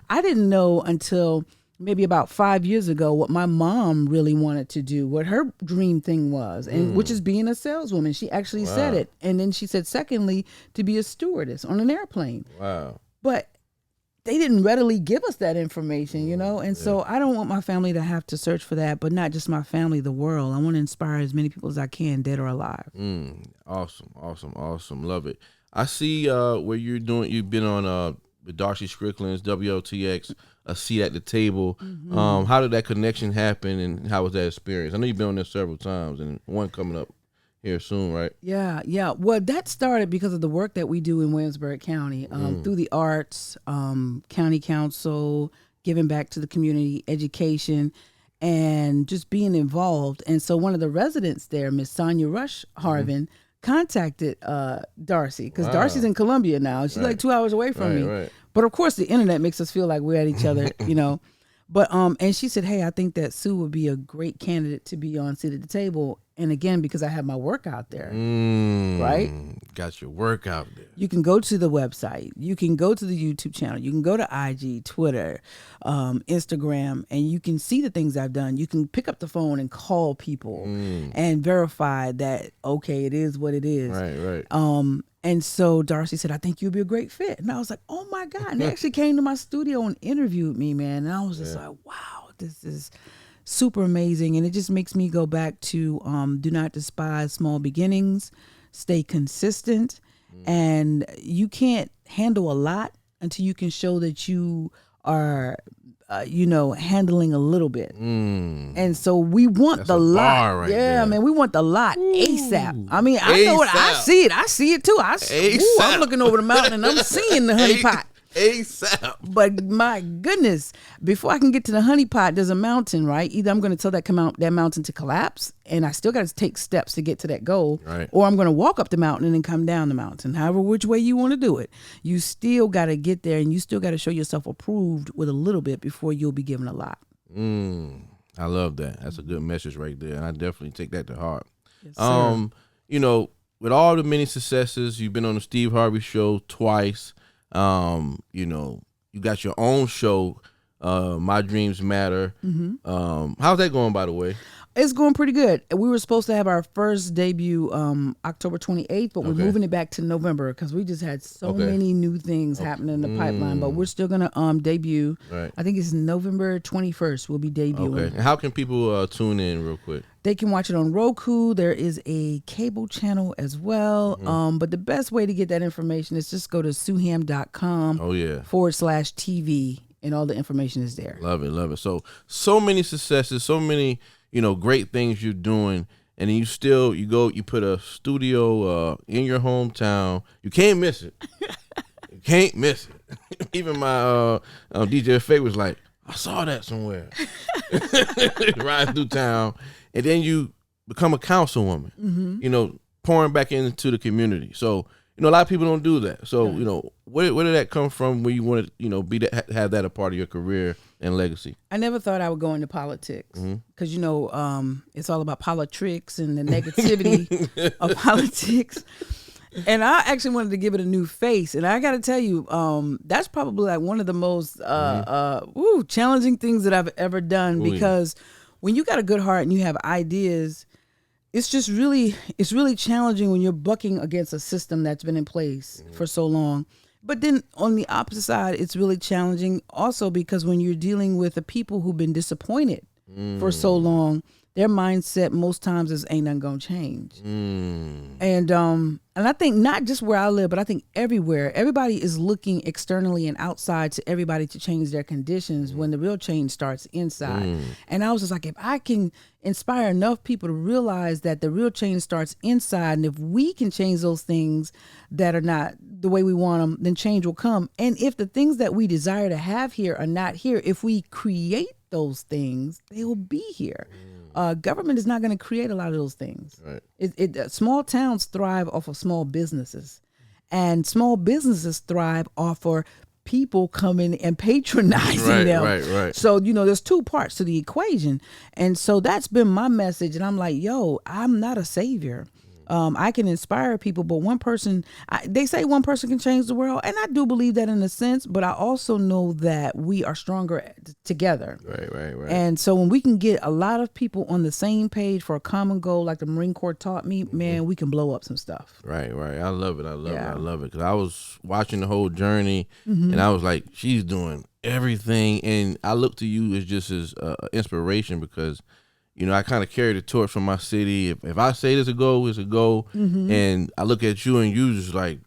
I didn't know until maybe about 5 years ago what my mom really wanted to do, what her dream thing was, and which is being a saleswoman. She actually said it. And then she said, secondly, to be a stewardess on an airplane. Wow. But they didn't readily give us that information, And so I don't want my family to have to search for that, but not just my family, the world. I want to inspire as many people as I can, dead or alive. Awesome. Love it. I see where you've been on with Darcy Strickland's WLTX, a seat at the table. How did that connection happen, and how was that experience? I know you've been on there several times, and one coming up here soon, right? Yeah. Well, that started because of the work that we do in Williamsburg County through the arts, county council, giving back to the community, education, and just being involved. And so one of the residents there, Miss Sonia Rush Harvin, contacted Darcy, because Darcy's in Columbia now. She's like 2 hours away from me. Right. But of course, the internet makes us feel like we're at each other, But and she said, hey, I think that Sue would be a great candidate to be on Sit at the Table. And again, because I have my work out there, right? Got your work out there. You can go to the website. You can go to the YouTube channel. You can go to IG, Twitter, Instagram, and you can see the things I've done. You can pick up the phone and call people and verify that, okay, it is what it is. Right. And so Darcy said, I think you'd be a great fit. And I was like, oh my God. And they actually came to my studio and interviewed me, man. And I was just like, wow, this is super amazing. And it just makes me go back to do not despise small beginnings, stay consistent. And you can't handle a lot until you can show that you are handling a little bit. And so we want the lot. Right there. Man, we want the lot ASAP. I mean, I know what I see it. I see it too. I'm looking over the mountain and I'm seeing the honey pot. ASAP. But my goodness, before I can get to the honey pot, there's a mountain, right? Either I'm going to tell that mountain to collapse, and I still got to take steps to get to that goal, right? Or I'm going to walk up the mountain and then come down the mountain. However, which way you want to do it, you still got to get there, and you still got to show yourself approved with a little bit before you'll be given a lot. I love that. That's a good message right there, and I definitely take that to heart. Yes, sir. With all the many successes, you've been on the Steve Harvey Show twice. You got your own show, My Dreams Matter. How's that going, by the way? It's going pretty good. We were supposed to have our first debut October 28th, but we're moving it back to November because we just had so many new things happening in the pipeline. But we're still going to debut. Right. I think it's November 21st we'll be debuting. Okay. And how can people tune in real quick? They can watch it on Roku. There is a cable channel as well. But the best way to get that information is just go to suham.com /TV, and all the information is there. Love it. So many successes, so many, great things you're doing. And then you put a studio in your hometown. You can't miss it. You can't miss it. Even my DJ Faye was like, I saw that somewhere. Ride through town. And then you become a councilwoman, pouring back into the community. So, a lot of people don't do that. So, where did that come from where you wanted, have that a part of your career and legacy? I never thought I would go into politics because, it's all about politics and the negativity of politics. And I actually wanted to give it a new face. And I got to tell you, that's probably like one of the most challenging things that I've ever done because when you got a good heart and you have ideas, it's really challenging when you're bucking against a system that's been in place for so long. But then on the opposite side, it's really challenging also because when you're dealing with the people who've been disappointed for so long, their mindset most times is ain't nothing gonna change. And I think not just where I live, but I think everywhere, everybody is looking externally and outside to everybody to change their conditions when the real change starts inside. And I was just like, if I can inspire enough people to realize that the real change starts inside, and if we can change those things that are not the way we want them, then change will come. And if the things that we desire to have here are not here, if we create those things, they will be here. Government is not going to create a lot of those things. Right. Small towns thrive off of small businesses, and small businesses thrive off of people coming and patronizing them. Right. So, there's two parts to the equation. And so that's been my message. And I'm like, I'm not a savior. I can inspire people, but one person, they say one person can change the world. And I do believe that in a sense, but I also know that we are stronger together. Right. And so when we can get a lot of people on the same page for a common goal, like the Marine Corps taught me, man, we can blow up some stuff. Right. I love it. I love it. Cause I was watching the whole journey and I was like, she's doing everything. And I look to you as just as inspiration because I kind of carry the torch from my city. If I say there's a goal, it's a goal. And I look at you and you just like,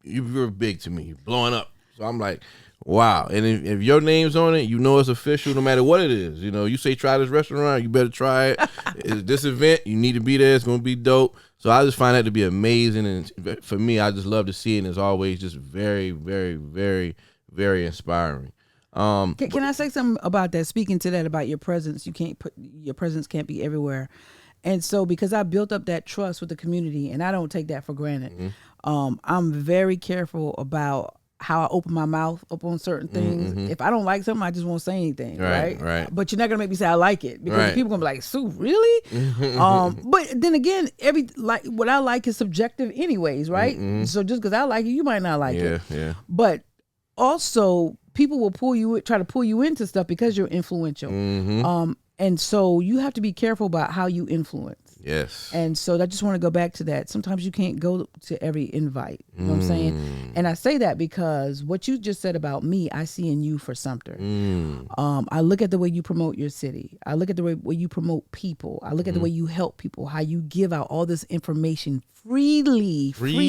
you're big to me. You're blowing up. So I'm like, wow. And if your name's on it, it's official no matter what it is. You say try this restaurant, you better try it. It's this event, you need to be there. It's going to be dope. So I just find that to be amazing. And for me, I just love to see it. And it's always just very, very, very, very inspiring. Can I say something about that? Speaking to that about your presence, your presence can't be everywhere. And so because I built up that trust with the community and I don't take that for granted, I'm very careful about how I open my mouth up on certain things. If I don't like something, I just won't say anything. Right. But you're not going to make me say I like it because people going to be like, Sue, really? But then again, what I like is subjective anyways, right? So just because I like it, you might not like it. Yeah. But also, people will try to pull you into stuff because you're influential. And so you have to be careful about how you influence. Yes. And so I just want to go back to that. Sometimes you can't go to every invite. You know what I'm saying? And I say that because what you just said about me, I see in you for Sumter. I look at the way you promote your city. I look at the way you promote people. I look at the way you help people, how you give out all this information free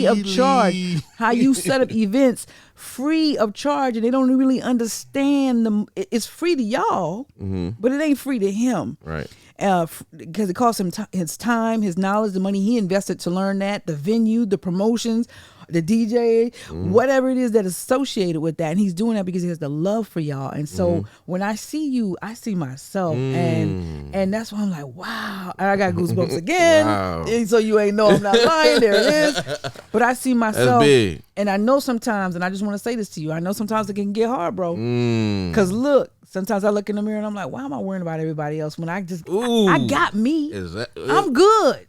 of charge, how you set up events free of charge, and they don't really understand it's free to y'all, but it ain't free to him. Right. Because it costs him his time, his knowledge, the money he invested to learn that, the venue, the promotions, the DJ, whatever it is that is associated with that. And he's doing that because he has the love for y'all. And so when I see you, I see myself. And that's why I'm like, wow. And I got goosebumps again. Wow. And so you ain't know I'm not lying. There it is. But I see myself. That's big. And I know sometimes, and I just want to say this to you, I know sometimes it can get hard, bro. Because look, sometimes I look in the mirror and I'm like, why am I worrying about everybody else when I got me? I'm good.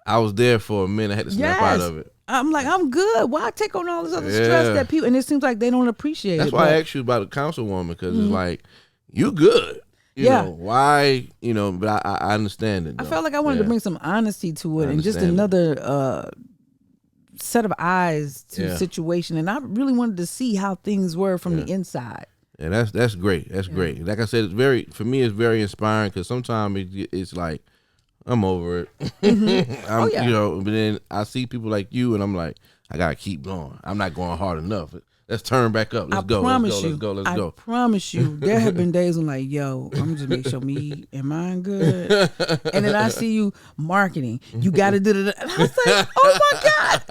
I was there for a minute. I had to snap out of it. I'm like, I'm good. Why take on all this other stress that people, and it seems like they don't appreciate That's it. That's why I asked you about a councilwoman, because it's like, you good. You know, why, but I understand it, though. I felt like I wanted to bring some honesty to it and just another set of eyes to the situation. And I really wanted to see how things were from the inside. Yeah, that's great. That's great. Like I said, for me, it's very inspiring because sometimes it's like, I'm over it. Mm-hmm. But then I see people like you and I'm like, I got to keep going. I'm not going hard enough. Let's turn back up. Let's go. Let's go. I promise you, there have been days I'm like, yo, I'm just make sure me and mine good. And then I see you marketing. You got to do it. And I was like, oh my God.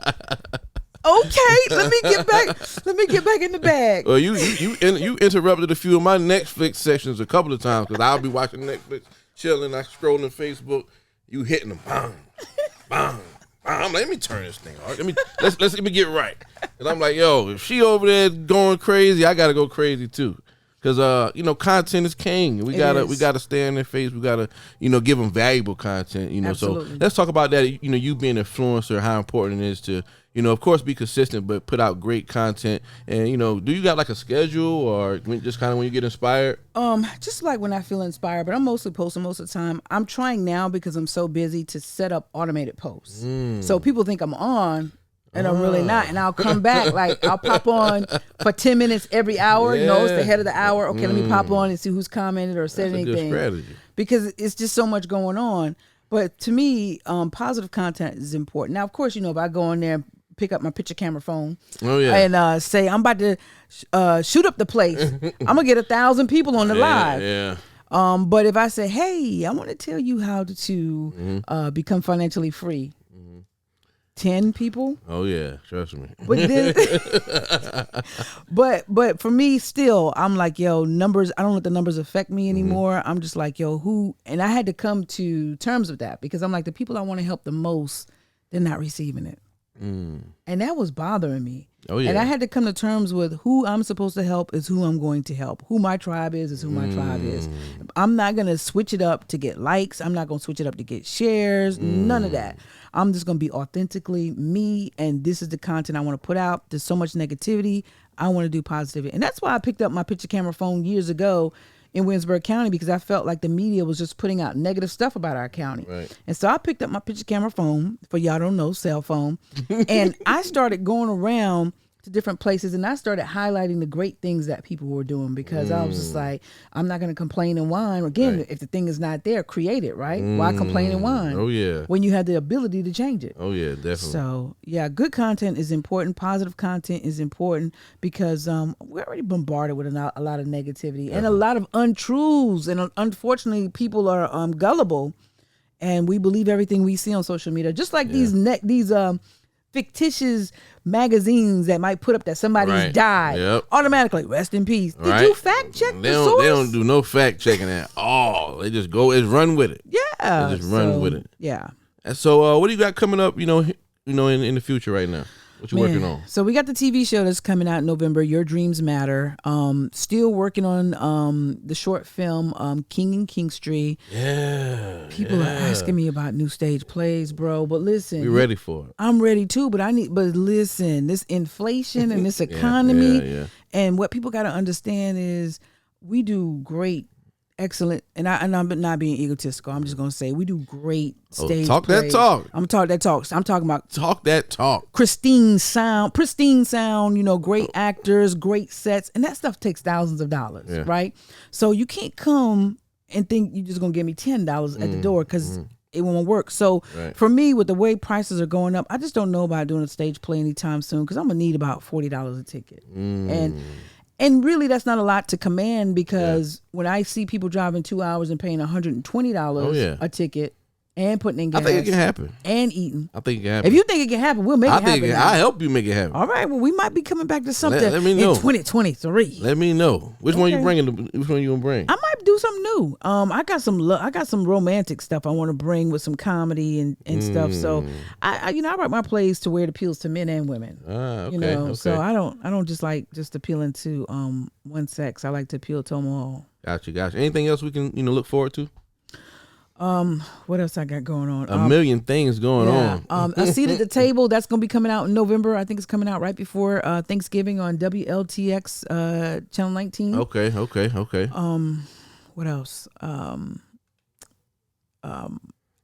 Okay, let me get back in the bag. Well, you interrupted a few of my Netflix sessions a couple of times because I'll be watching Netflix, chilling, I scrolling Facebook. You hitting them, bang, bang. I'm like, let me turn this thing on. Let me get right. And I'm like, yo, if she over there going crazy, I gotta go crazy too. Cause content is king. We gotta stay in their face. We gotta give them valuable content. Absolutely. So let's talk about that. You being an influencer, how important it is to of course be consistent, but put out great content. And do you got like a schedule or just kind of when you get inspired? Just like when I feel inspired, but I'm mostly posting most of the time. I'm trying now because I'm so busy to set up automated posts. So people think I'm on. And I'm really not. And I'll come back, like I'll pop on for 10 minutes every hour. It's the head of the hour. Okay, let me pop on and see who's commented or said anything. That's a good strategy. Because it's just so much going on. But to me, positive content is important. Now, of course, if I go in there and pick up my picture camera phone and say, I'm about to shoot up the place. I'm going to get 1,000 people on the live. Yeah. But if I say, hey, I want to tell you how to become financially free. 10 people. Oh yeah, trust me. But then, but for me, still, I'm like, yo, numbers. I don't let the numbers affect me anymore. I'm just like, yo, who? And I had to come to terms with that because I'm like, the people I want to help the most, they're not receiving it, and that was bothering me. Oh yeah. And I had to come to terms with who I'm supposed to help is who I'm going to help. Who my tribe is who my tribe is. I'm not gonna switch it up to get likes. I'm not gonna switch it up to get shares. None of that. I'm just going to be authentically me, and this is the content I want to put out. There's so much negativity. I want to do positivity. And that's why I picked up my picture camera phone years ago in Williamsburg County, because I felt like the media was just putting out negative stuff about our county. Right. And so I picked up my picture camera phone, for y'all don't know, cell phone, and I started going around to different places, and I started highlighting the great things that people were doing, because I was just like, I'm not going to complain and whine. Again, if the thing is not there, create it, right? Why complain and whine? Oh yeah. When you have the ability to change it. Oh yeah, definitely. So yeah, good content is important. Positive content is important because we're already bombarded with a lot of negativity and a lot of untruths, and unfortunately, people are gullible, and we believe everything we see on social media. Just like these fictitious magazines that might put up that somebody's died, automatically rest in peace. Did you fact check the source? They don't do no fact checking at all. They just run with it. Yeah, they just run with it. Yeah. And so, what do you got coming up? In the future right now. What you working on? So we got the TV show that's coming out in November, Your Dreams Matter. Still working on the short film King and Kingstree. Yeah. People are asking me about new stage plays, bro. But listen, you ready for it? I'm ready too. But listen, this inflation and this economy, and what people got to understand is we do great. Excellent, and I'm not being egotistical. I'm just gonna say we do great stage. Talk plays. that talk. I'm talking that talk. I'm talking about talk that talk. Pristine sound. Great actors, great sets, and that stuff takes thousands of dollars, right? So you can't come and think you're just gonna give me $10 at the door because it won't work. So for me, with the way prices are going up, I just don't know about doing a stage play anytime soon because I'm gonna need about $40 a ticket, and really, that's not a lot to command because when I see people driving 2 hours and paying $120 a ticket and putting in gas, I think it can happen. And eating. I think it can happen. If you think it can happen, we'll make it happen. I'll help you make it happen. All right. Well, we might be coming back to something let me know. in 2023. Let me know. Which one you bringing? Which one you gonna bring? I might do something new. I got some romantic stuff I want to bring with some comedy and stuff. So I write my plays to where it appeals to men and women. Okay. So I don't just like appealing to one sex. I like to appeal to them all. Gotcha. Anything else we can look forward to? What else I got going on? A million things going on. A Seat at the Table, that's going to be coming out in November. I think it's coming out right before Thanksgiving on WLTX Channel 19. Okay. what else?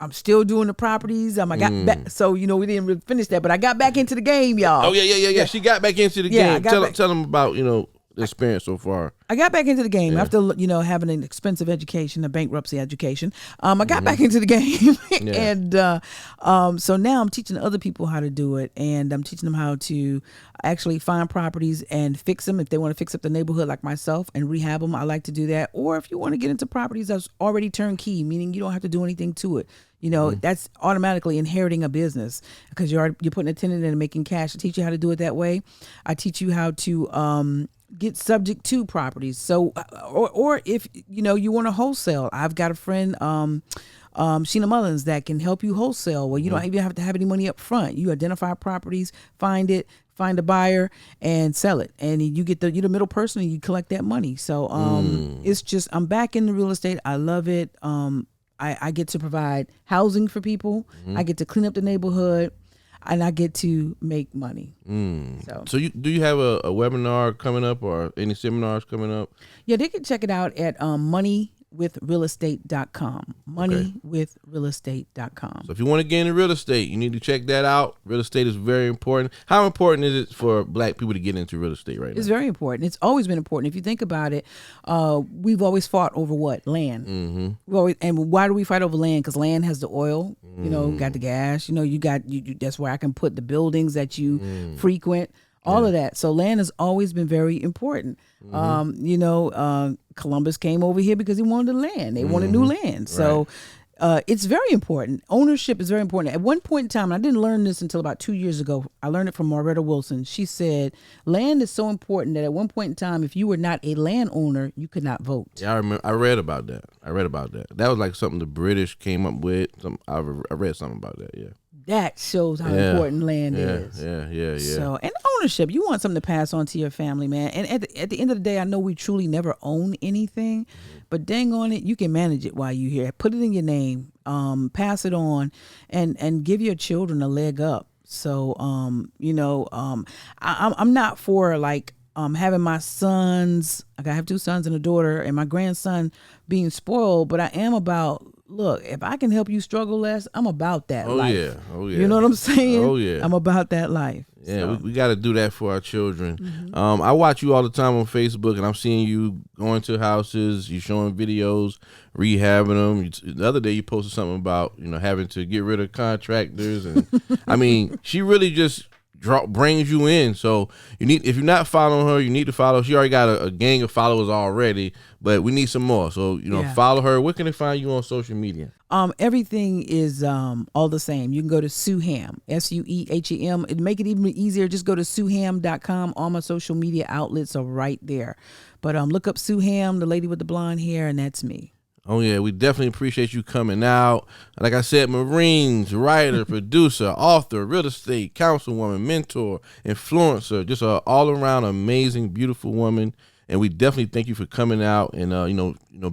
I'm still doing the properties. I got back, so we didn't really finish that, but I got back into the game, y'all. Oh yeah. She got back into the game. Tell them about the experience so far. I got back into the game after having an expensive education, a bankruptcy education. I got back into the game, and so now I'm teaching other people how to do it, and I'm teaching them how to actually find properties and fix them if they want to fix up the neighborhood like myself and rehab them. I like to do that. Or if you want to get into properties that's already turnkey, meaning you don't have to do anything to it. That's automatically inheriting a business because you're putting a tenant in and making cash. I teach you how to do it that way. I teach you how to get subject to properties. So, or if you want to wholesale, I've got a friend, Sheena Mullins, that can help you wholesale. Well, you don't even have to have any money up front. You identify properties, find a buyer, and sell it, and you get you're the middle person, and you collect that money. So, it's just I'm back in the real estate. I love it. I get to provide housing for people. I get to clean up the neighborhood, and I get to make money. So do you have a webinar coming up or any seminars coming up? Yeah, they can check it out at moneywithrealestate.com. Moneywithrealestate.com. So if you want to get into real estate, you need to check that out. Real estate is very important. How important is it for Black people to get into real estate right now? It's very important. It's always been important. If you think about it, we've always fought over what? Land. And why do we fight over land? Because land has the oil, got the gas, you got, that's where I can put the buildings that you frequent. All of that. So land has always been very important. Columbus came over here because he wanted the land. They wanted new land. So it's very important. Ownership is very important. At one point in time, and I didn't learn this until about 2 years ago. I learned it from Marretta Wilson. She said, land is so important that at one point in time, if you were not a landowner, you could not vote. Yeah, I remember. I read about that. That was like something the British came up with. I read something about that, yeah. That shows how important land is. Yeah. So, and ownership, you want something to pass on to your family, man. And at the end of the day, I know we truly never own anything, but dang on it, you can manage it while you're here. Put it in your name, pass it on, and give your children a leg up. So, I'm not for having my sons. I have 2 sons and a daughter, and my grandson being spoiled, but I am about. Look, if I can help you struggle less, I'm about that life. Oh yeah. You know what I'm saying? Oh yeah. I'm about that life. Yeah, so. we got to do that for our children. I watch you all the time on Facebook, and I'm seeing you going to houses, you showing videos, rehabbing them. The other day you posted something about having to get rid of contractors, and I mean, she really just brings you in. So if you're not following her, you need to follow. She already got a gang of followers already, but we need some more. So follow her. Where can they find you on social media? Everything is all the same. You can go to Sueham, Suehem. It'd make it even easier. Just go to sueham.com. All my social media outlets are right there. But look up Sueham, the lady with the blonde hair, and that's me. Oh, yeah, we definitely appreciate you coming out. Like I said, Marines, writer, producer, author, real estate, councilwoman, mentor, influencer, just an all-around amazing, beautiful woman. And we definitely thank you for coming out and,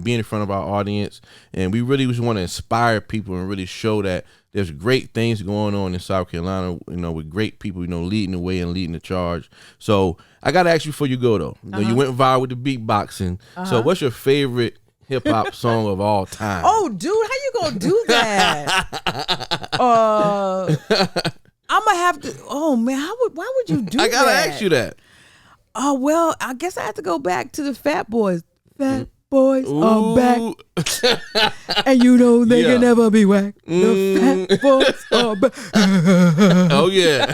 being in front of our audience. And we really just want to inspire people and really show that there's great things going on in South Carolina, with great people, leading the way and leading the charge. So I got to ask you before you go, though. You went viral with the beatboxing. So what's your favorite hip-hop song of all time? Oh, dude, how you gonna do that? I'm gonna have to. Oh man, why would you do that? I gotta ask you that. Oh well, I guess I have to go back to the Fat Boys. Fat Boys are back, and they can never be whack. The Fat Boys are back. Oh yeah.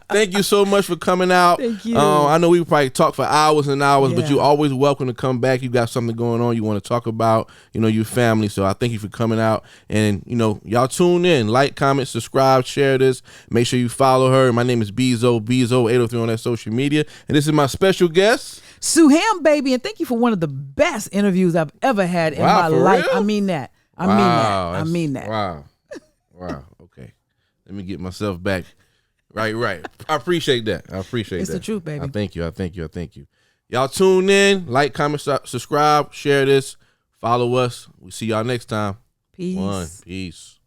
Thank you so much for coming out. Thank you. I know we probably talk for hours and hours, but you're always welcome to come back. You got something going on you want to talk about, your family. So I thank you for coming out. And, y'all tune in. Like, comment, subscribe, share this. Make sure you follow her. My name is Bezo803 on that social media. And this is my special guest, Sueham, baby. And thank you for one of the best interviews I've ever had in my life. Real? I mean that. I mean that. Wow. Okay. Let me get myself back. Right. I appreciate that. It's the truth, baby. I thank you. Y'all tune in, like, comment, subscribe, share this, follow us. We'll see y'all next time. Peace. Peace.